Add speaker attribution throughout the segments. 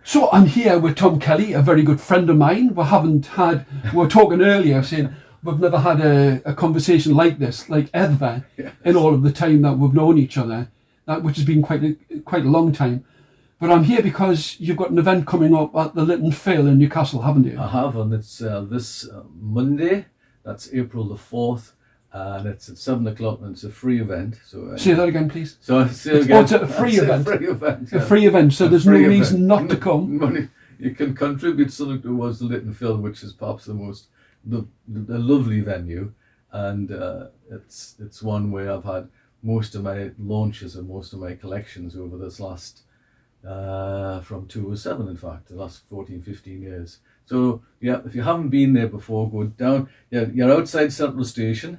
Speaker 1: So I'm here with Tom Kelly, a very good friend of mine. We were talking earlier saying we've never had a conversation like this, like ever, yes, in all of the time that we've known each other, which has been quite a long time. But I'm here because you've got an event coming up at the Lytton Phil in Newcastle, haven't you?
Speaker 2: I have, and it's this Monday, that's April the 4th, and it's at 7 o'clock, and it's a free event. So
Speaker 1: say that again, please.
Speaker 2: So
Speaker 1: it's a free event.
Speaker 2: A free event.
Speaker 1: Yeah. A free event. So there's no reason not to come.
Speaker 2: Money, you can contribute something towards the Lytton Phil, which is perhaps the lovely venue, and it's one where I've had most of my launches and most of my collections over this last from 2007, in fact, the last 14-15 years. So yeah, if you haven't been there before, go down. You're outside Central Station.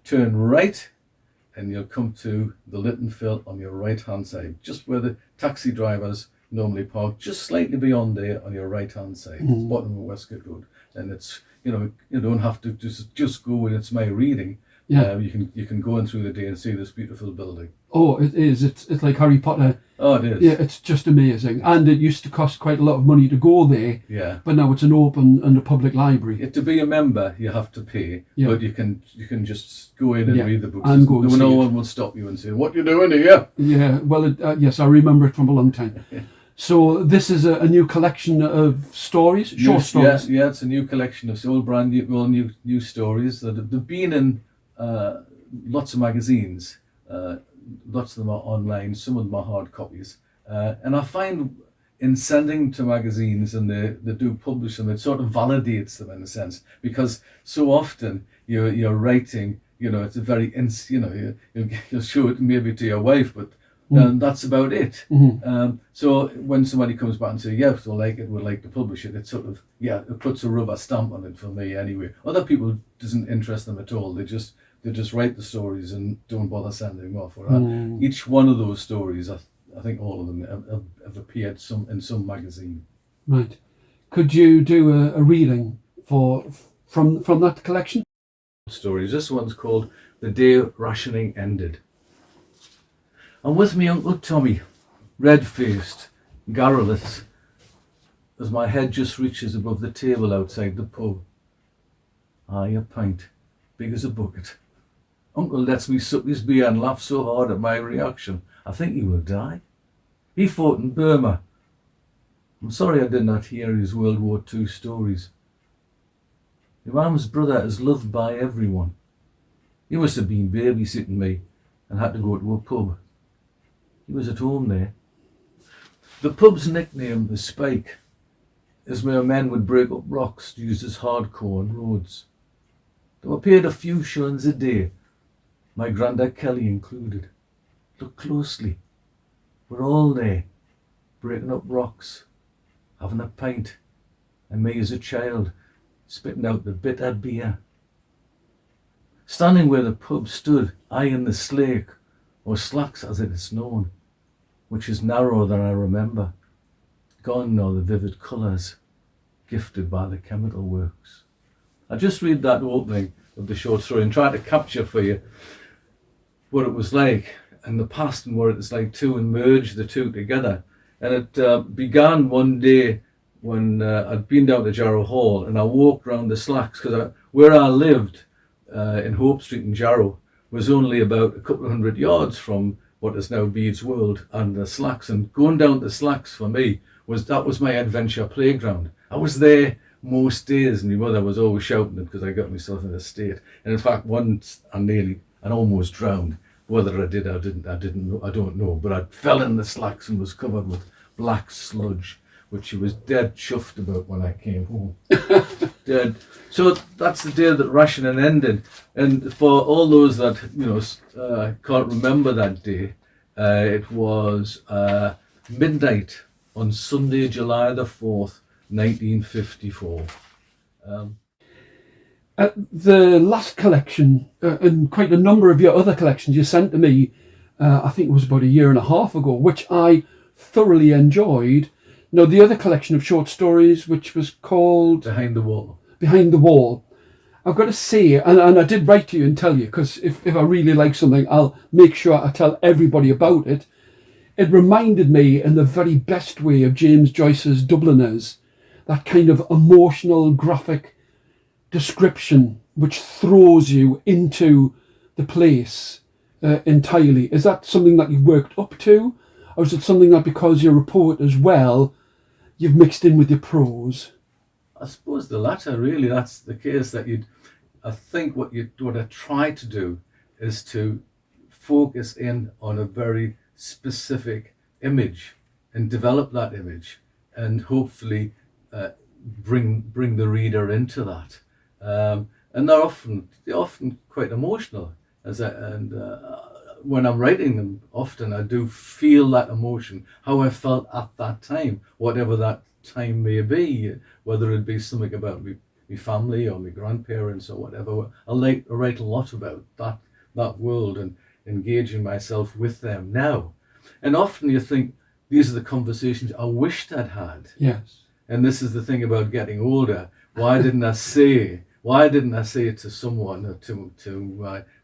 Speaker 2: Turn right and you'll come to the Lytton Phil on your right hand side, just where the taxi drivers normally park, just slightly beyond there on your right hand side. It's bottom of Westgate Road, and it's, you don't have to just go when it's my reading. Yeah. You can go in through the day and see this beautiful building. Oh,
Speaker 1: it is. It's like Harry Potter.
Speaker 2: Oh, it is.
Speaker 1: Yeah, it's just amazing. And it used to cost quite a lot of money to go there.
Speaker 2: Yeah.
Speaker 1: But now it's an open and a public library.
Speaker 2: To be a member, you have to pay. Yeah. But you can just go in and read the books.
Speaker 1: And go and
Speaker 2: no one will stop you and say, "What you doing here?"
Speaker 1: Yeah. Well, yes, I remember it from a long time. So this is a new collection of stories, short stories.
Speaker 2: Yeah, it's a new collection of all brand new stories that have been in lots of magazines. Lots of them are online, some of them are hard copies. And I find in sending to magazines, and they do publish them, it sort of validates them in a sense, because so often you're writing, it's a very, you'll show it maybe to your wife, but that's about it. So when somebody comes back and says, yes, we'll like to publish it, it's sort of, it puts a rubber stamp on it for me anyway. Other people doesn't interest them at all. They just write the stories and don't bother sending them off. Each one of those stories, I think all of them have appeared in some magazine.
Speaker 1: Right. Could you do a reading from that collection?
Speaker 2: Stories. This one's called "The Day Rationing Ended." I'm with me Uncle Tommy, red-faced, garrulous, as my head just reaches above the table outside the pub. A pint, big as a bucket. Uncle lets me suck his beer and laughs so hard at my reaction, I think he will die. He fought in Burma. I'm sorry I did not hear his World War II stories. Imam's brother is loved by everyone. He must have been babysitting me and had to go to a pub. He was at home there. The pub's nickname, the Spike, is where men would break up rocks used as hardcore on roads. They were paid a few shillings a day, my Grandad Kelly included. Look closely. We're all there, breaking up rocks, having a pint, and me as a child, spitting out the bitter beer. Standing where the pub stood, I in the slake, or slacks as it is known, which is narrower than I remember. Gone are the vivid colours, gifted by the chemical works. I just read that opening of the short story and try to capture for you what it was like in the past and what it's like too, and merge the two together. And it began one day when I'd been down to Jarrow Hall, and I walked round the slacks, because where I lived in Hope Street in Jarrow was only about a couple of 100 yards from what is now Bede's World and the slacks. And going down the slacks for me was my adventure playground. I was there most days, and my mother was always shouting because I got myself in a state. And in fact, once I almost drowned. Whether I did or didn't, I don't know. But I fell in the slacks and was covered with black sludge, which she was dead chuffed about when I came home. Dead. So that's the day that rationing ended. And for all those that can't remember that day, it was midnight on Sunday, July the 4th, 1954.
Speaker 1: The last collection, and quite a number of your other collections you sent to me, I think it was about a year and a half ago, which I thoroughly enjoyed. Now, the other collection of short stories, which was called
Speaker 2: Behind the Wall.
Speaker 1: Behind the Wall. I've got to say, and I did write to you and tell you, because if I really like something, I'll make sure I tell everybody about it. it reminded me in the very best way of James Joyce's Dubliners, that kind of emotional, graphic description which throws you into the place entirely. Is that something that you've worked up to, or is it something that because you're a poet as well, you've mixed in with your prose?
Speaker 2: I suppose the latter, really. That's the case. I think what I try to do is to focus in on a very specific image and develop that image, and hopefully bring the reader into that. And they're often quite emotional. When I'm writing them, often I do feel that emotion, how I felt at that time, whatever that time may be, whether it be something about my family or my grandparents or whatever. I write a lot about that world and engaging myself with them now. And often you think, these are the conversations I wished I'd had.
Speaker 1: Yes.
Speaker 2: And this is the thing about getting older. Why didn't I say it to someone, or to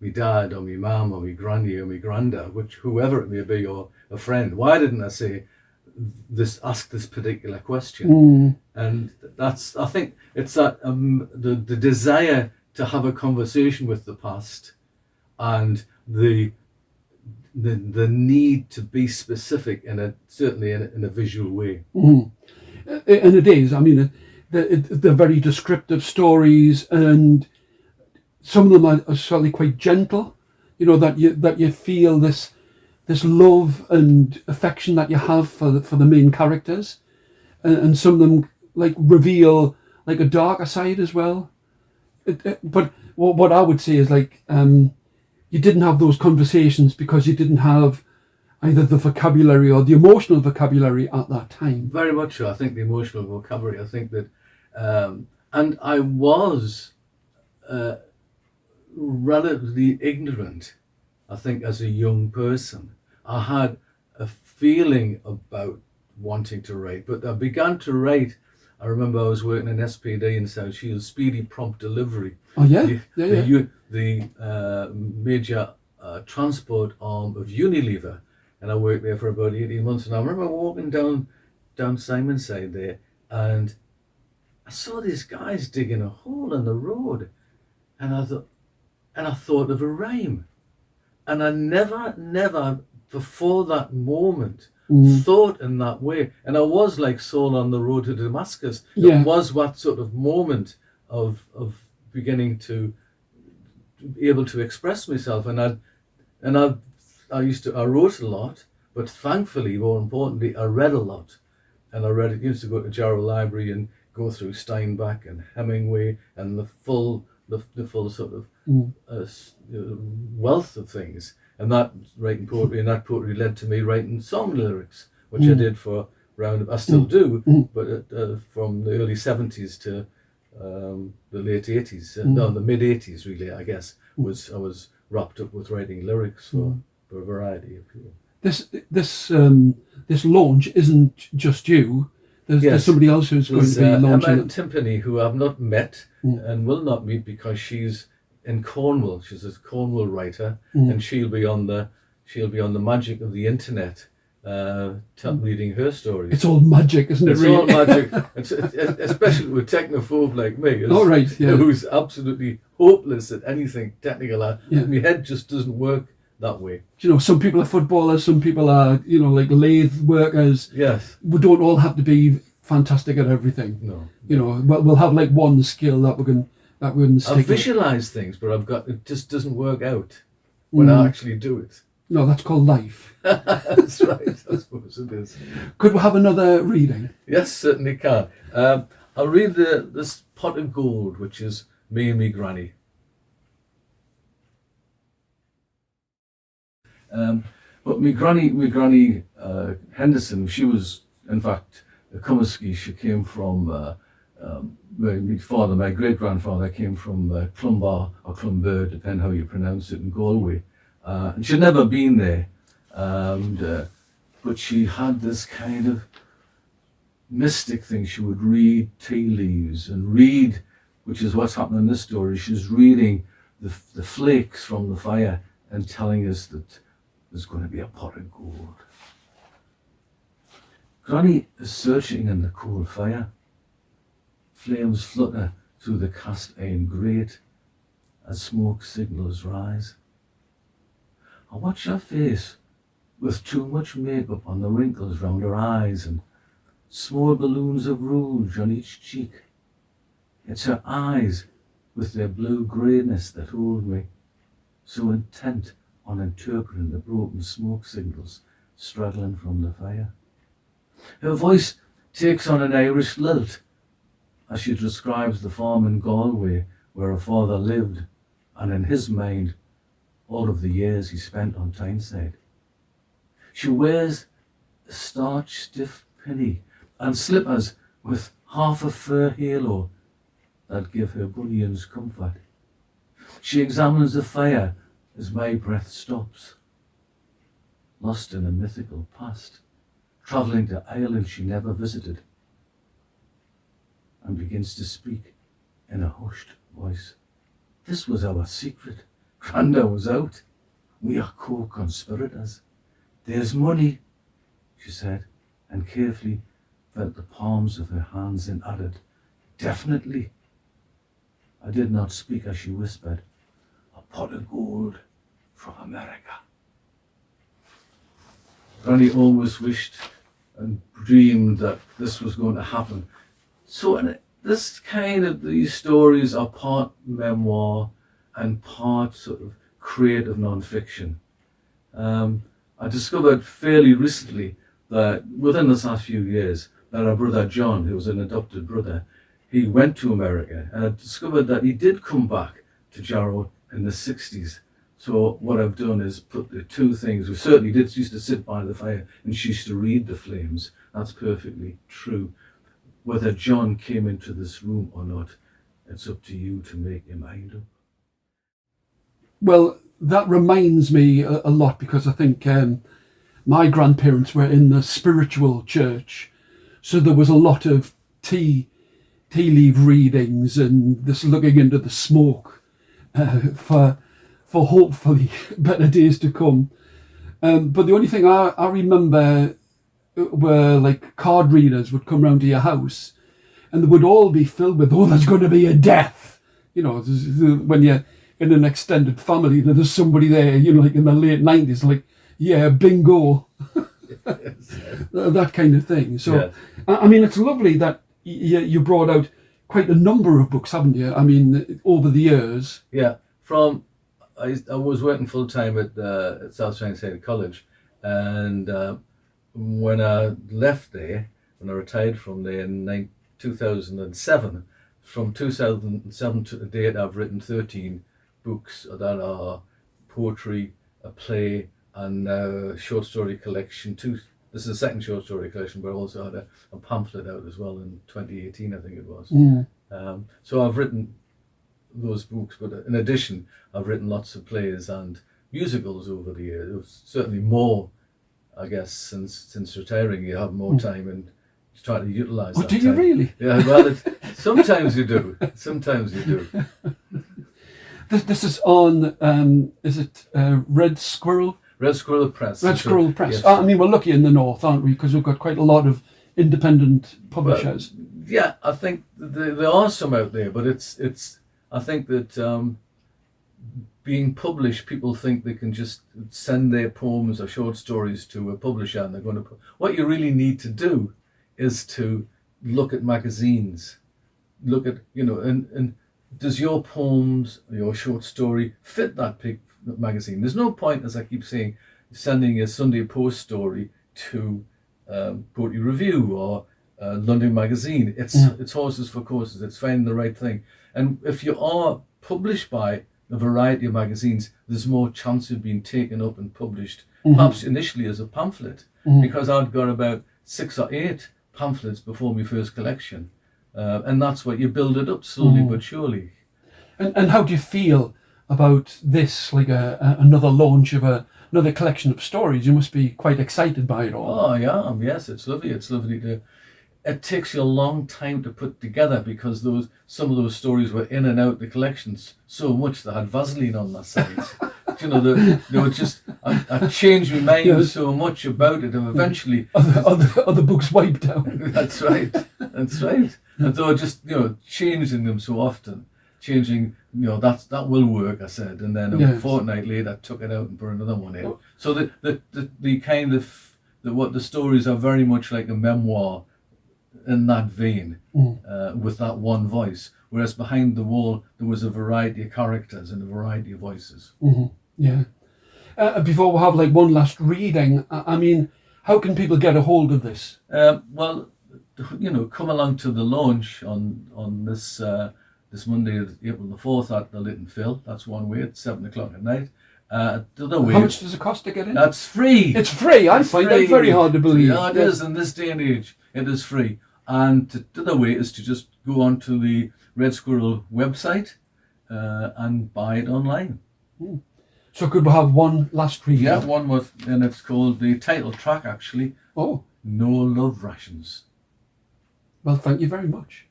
Speaker 2: my dad or my mum or my granny or my granda, whoever it may be, or a friend? Why didn't I say ask this particular question? And that's, I think it's that the desire to have a conversation with the past, and the need to be specific certainly in a visual way.
Speaker 1: And it is. I mean, they're very descriptive stories, and some of them are certainly quite gentle. You know, that you feel this love and affection that you have for the main characters, and some of them like reveal like a darker side as well. But what I would say is like you didn't have those conversations because you didn't have either the vocabulary or the emotional vocabulary at that time.
Speaker 2: Very much so. I think the emotional vocabulary. I think that, and I was relatively ignorant. I think as a young person, I had a feeling about wanting to write, but I began to write. I remember I was working in SPD in South Shields, Speedy Prompt Delivery.
Speaker 1: Oh yeah,
Speaker 2: The major transport arm of Unilever, and I worked there for about 18 months. And I remember walking down Simonside there, and I saw these guys digging a hole in the road, and I thought of a rhyme, and I never before that moment thought in that way. And I was like Saul on the road to Damascus. It was that sort of moment of beginning to be able to express myself. And I wrote a lot, but thankfully, more importantly, I read a lot. And I used to go to Jarrow Library and go through Steinbeck and Hemingway and the full sort of wealth of things. And that writing poetry, and that poetry led to me writing song lyrics, which I did for I still do, but from the early 70s to the late 80s, no, the mid 80s really, I guess, I was wrapped up with writing lyrics for a variety of people.
Speaker 1: This launch isn't just you. There's somebody else who's going to be launching
Speaker 2: Emma Timpany, who I've not met and will not meet because she's in Cornwall. She's a Cornwall writer, and she'll be on the magic of the internet, reading her stories.
Speaker 1: It's all magic, isn't it?
Speaker 2: It's all magic, especially with technophobe like me, who's absolutely hopeless at anything technical. My head just doesn't work that way.
Speaker 1: You know, some people are footballers, some people are, like lathe workers.
Speaker 2: Yes.
Speaker 1: We don't all have to be fantastic at everything.
Speaker 2: No.
Speaker 1: You know, we'll have like one skill that we can stick.
Speaker 2: I visualize things, but it just doesn't work out when I actually do it.
Speaker 1: No, that's called life.
Speaker 2: That's right, I suppose it is.
Speaker 1: Could we have another reading?
Speaker 2: Yes, certainly can. I'll read this Pot of Gold, which is me and me granny. But my granny Henderson, she was in fact a Cummerski. She came from my great grandfather came from Clumbar or Clumber, depending how you pronounce it, in Galway, and she'd never been there, but she had this kind of mystic thing. She would read tea leaves and read, which is what's happening in this story. She's reading the flakes from the fire and telling us that there's going to be a pot of gold. Granny is searching in the coal fire. Flames flutter through the cast iron grate as smoke signals rise. I watch her face with too much makeup on the wrinkles round her eyes and small balloons of rouge on each cheek. It's her eyes with their blue greyness that hold me, so intent on interpreting the broken smoke signals straggling from the fire. Her voice takes on an Irish lilt as she describes the farm in Galway where her father lived, and in his mind, all of the years he spent on Tyneside. She wears a starch-stiff pinny and slippers with half a fur halo that give her bunions comfort. She examines the fire as my breath stops, lost in a mythical past, travelling to islands she never visited, and begins to speak in a hushed voice. This was our secret. Granda was out. We are co-conspirators. There's money, she said, and carefully felt the palms of her hands and added, definitely. I did not speak as she whispered, a pot of gold from America. Granny always wished and dreamed that this was going to happen. So these stories are part memoir and part sort of creative non-fiction. I discovered fairly recently that within the last few years that our brother John, who was an adopted brother, he went to America, and I discovered that he did come back to Jarrow in the 60s. So what I've done is put the two things. We certainly used to sit by the fire and she used to read the flames. That's perfectly true. Whether John came into this room or not, it's up to you to make your mind up.
Speaker 1: Well, that reminds me a lot, because I think my grandparents were in the spiritual church, so there was a lot of tea leaf readings and this looking into the smoke for hopefully better days to come. But the only thing I remember were like card readers would come round to your house, and they would all be filled with, oh, there's going to be a death. You know, when you're in an extended family, there's somebody there, you know, like in the late 90s, like, yeah, bingo. That kind of thing. So, yeah. I mean, it's lovely that you brought out quite a number of books, haven't you? I mean, over the years.
Speaker 2: Yeah, I was working full time at South Tyneside College, and when I left there, when I retired from there in 2007, from 2007 to the date, I've written 13 books that are poetry, a play, and a short story collection. This is the second short story collection, but I also had a pamphlet out as well in 2018, I think it was.
Speaker 1: Mm.
Speaker 2: So I've written those books, but in addition, I've written lots of plays and musicals over the years. It was certainly more, I guess, since retiring. You have more time and try to utilise that.
Speaker 1: Do you really?
Speaker 2: Yeah, well, sometimes you do. Sometimes you do.
Speaker 1: This is on, is it Red Squirrel?
Speaker 2: Red Squirrel Press.
Speaker 1: Red Squirrel Press.
Speaker 2: Yes.
Speaker 1: I mean, we're lucky in the north, aren't we? Because we've got quite a lot of independent publishers.
Speaker 2: Well, yeah, I think there are some out there, but it's. I think that being published, people think they can just send their poems or short stories to a publisher and they're going to. What you really need to do is to look at magazines, look at, you know, and does your poems, your short story fit that magazine? There's no point, as I keep saying, sending a Sunday Post story to Poetry Review or London Magazine. It's horses for courses. It's finding the right thing. And if you are published by a variety of magazines, there's more chance of being taken up and published, perhaps initially as a pamphlet, because I'd got about 6 or 8 pamphlets before my first collection. And that's what you build it up slowly but surely.
Speaker 1: And how do you feel about this, like another launch of another collection of stories? You must be quite excited by it all.
Speaker 2: Oh, yeah, yes, it's lovely. It's lovely to. It takes you a long time to put together because some of those stories were in and out the collections so much they had Vaseline on their sides you know, they were just, I changed my mind
Speaker 1: Yes.
Speaker 2: so much about it, and eventually,
Speaker 1: Other books wiped out.
Speaker 2: that's right, that's right. And so I just, you know, changing them so often, changing, you know, that will work, I said, and then a
Speaker 1: Yes.
Speaker 2: fortnight later, I took it out and put another one in. So the kind of, what the stories are very much like a memoir in that vein, with that one voice. Whereas behind the wall, there was a variety of characters and a variety of voices.
Speaker 1: Yeah. Before we have like one last reading, I mean, how can people get a hold of this?
Speaker 2: Well, you know, come along to the launch on this this Monday, April the 4th at the Lytton Phil. That's one way at 7 o'clock at night. The other way,
Speaker 1: How much does it cost to get in?
Speaker 2: that's free.
Speaker 1: It's free. I find that very hard to believe.
Speaker 2: Yeah, it is in this day and age. It is free. And the other way is to just go onto the Red Squirrel website and buy it online.
Speaker 1: So could we have one last reading?
Speaker 2: Yeah, one with, and it's called, the title track actually,
Speaker 1: Oh,
Speaker 2: No Love Rations.
Speaker 1: well, thank you very much.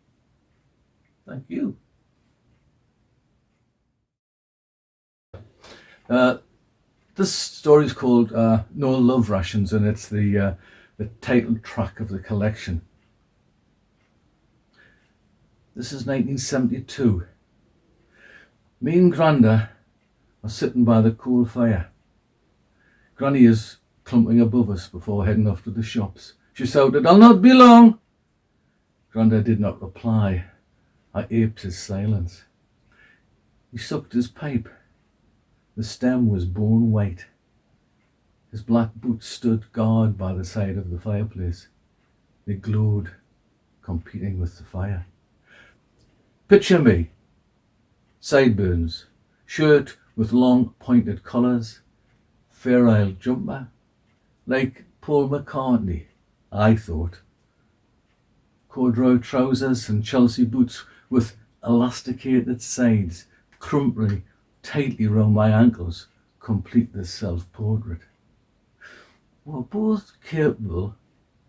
Speaker 2: Thank you. This story is called No Love Rations, and it's the title track of the collection. This is 1972. Me and Granda are sitting by the cool fire. Granny is clumping above us before heading off to the shops. She shouted, "I'll not be long." Granda did not reply. I aped his silence. He sucked his pipe. The stem was bone white. His black boots stood guard by the side of the fireplace. They glowed, competing with the fire. Picture me. Sideburns, shirt with long pointed collars, virile jumper, like Paul McCartney, I thought. Corduroy trousers and Chelsea boots with elasticated sides, crumpling tightly round my ankles, complete this self-portrait. We're both capable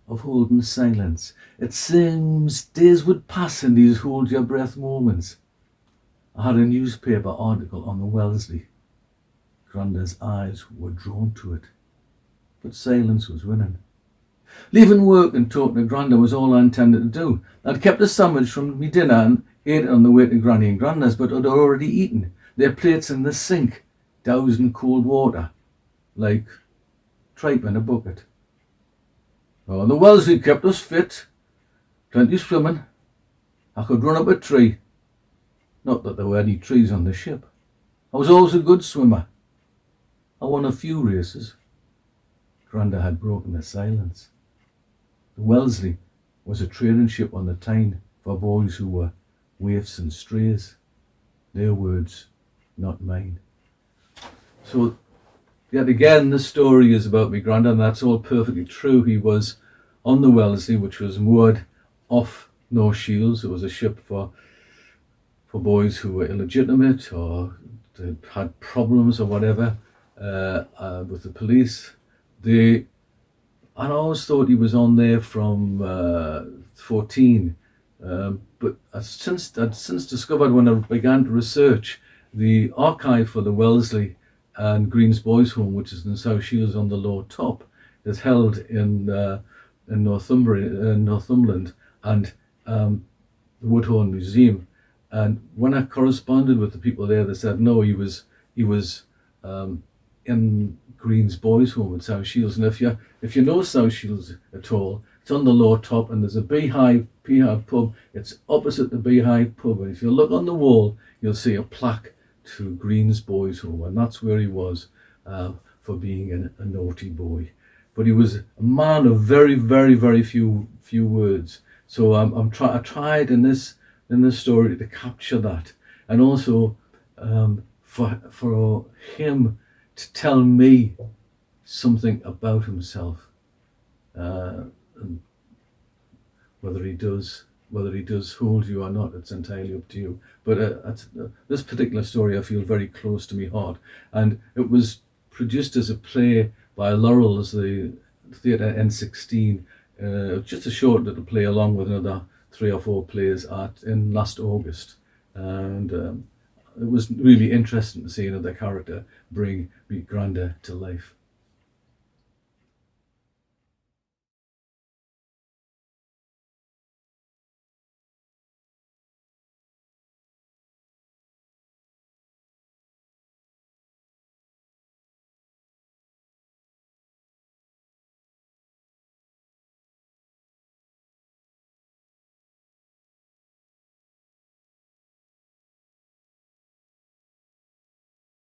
Speaker 2: of holding silence. It seems days would pass in these hold-your-breath moments. I had a newspaper article on the Wellsley. Granda's eyes were drawn to it, but silence was winning. Leaving work and talking to Granda was all I intended to do. I'd kept a sandwich from me dinner and ate it on the way to Granny and Granda's, but I'd already eaten. Their plates in the sink, doused in cold water, like tripe in a bucket. Oh, the Wellsley kept us fit. Plenty swimming. I could run up a tree. Not that there were any trees on the ship. I was always a good swimmer. I won a few races. Granda had broken the silence. The Wellsley was a trading ship on the Tyne for boys who were waifs and strays. Their words, not mine. So, yet again, this story is about me Granda, and that's all perfectly true. He was on the Wellsley, which was moored off North Shields. It was a ship for boys who were illegitimate or had problems or whatever with the police. I always thought he was on there from 14, but I'd since discovered, when I began to research, the archive for the Wellsley and Green's Boys Home, which is in South Shields on the Lower Top, is held in Northumberland and the Woodhorn Museum. And when I corresponded with the people there, they said no, he was in Green's Boys Home in South Shields. And if you know South Shields at all, it's on the Lower Top, and there's a Beehive pub. It's opposite the Beehive pub, and if you look on the wall, you'll see a plaque to Green's Boys Home, and that's where he was for being a naughty boy. But he was a man of very, very, very few words. So I tried in this story to capture that, and also for him to tell me something about himself, and whether he does hold you or not, it's entirely up to you. But this particular story I feel very close to my heart, and it was produced as a play by Laurel's, the Theatre N16, just a short little play along with another 3 or 4 plays in last August, and it was really interesting to see another character bring Granda to life.